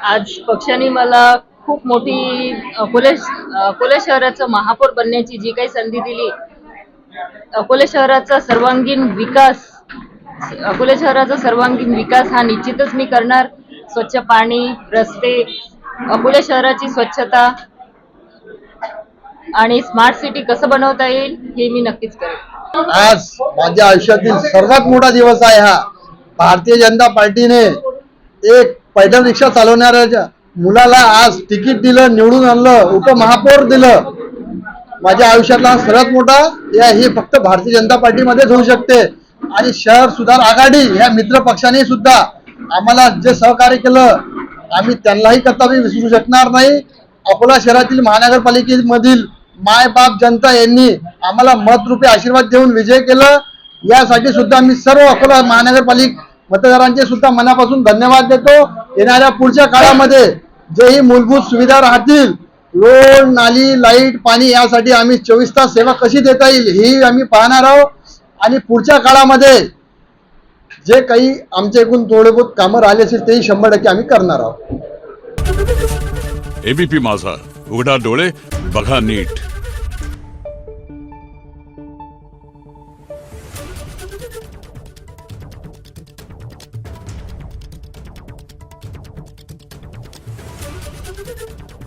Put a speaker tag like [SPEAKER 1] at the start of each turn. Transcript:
[SPEAKER 1] आज पक्षाने मला खूप मोठी अकोले शहराचं महापौर बनण्याची जी काही संधी दिली, अकोले शहराचा सर्वांगीण विकास अकोले शहराचा सर्वांगीण विकास हा निश्चितच मी करणार. स्वच्छ पाणी, रस्ते, अकोले शहराची स्वच्छता आणि स्मार्ट सिटी कसं बनवता येईल हे मी नक्कीच करेन.
[SPEAKER 2] आज माझ्या आयुष्यातील सर्वात मोठा दिवस आहे हा. भारतीय जनता पार्टीने एक पैदल रिक्षा चालवणाऱ्या मुलाला आज तिकीट दिलं, निवडून आणलं, उपमहापौर दिलं. माझ्या आयुष्यातला सर्वात मोठा हे फक्त भारतीय जनता पार्टीमध्येच होऊ शकते. आणि शहर सुधार आघाडी ह्या मित्र पक्षाने सुद्धा आम्हाला जे सहकार्य केलं, आम्ही त्यांनाही कदापि विसरू शकणार नाही. अकोला शहरातील महानगरपालिकेमधील माय बाप जनता यांनी आम्हाला मतरूपी आशीर्वाद देऊन विजय केलं. यासाठी सुद्धा मी सर्व अकोला महानगरपालिका मतदारांचे सुद्धा मनापासून धन्यवाद देतो. येणाऱ्या पुढच्या काळामध्ये जेही मूलभूत सुविधा राहतील, रोड, नाली, लाईट, पाणी, यासाठी आम्ही 24 तास सेवा कशी देता येईल ही आम्ही पाहणार आहोत. आणि पुढच्या काळामध्ये जे काही आमच्या एकूण थोडे बहुत कामं राहिले असेल तेही 100% आम्ही करणार आहोत.
[SPEAKER 3] एबीपी माझा, उघडा डोळे बघा नीट.
[SPEAKER 4] Thank you.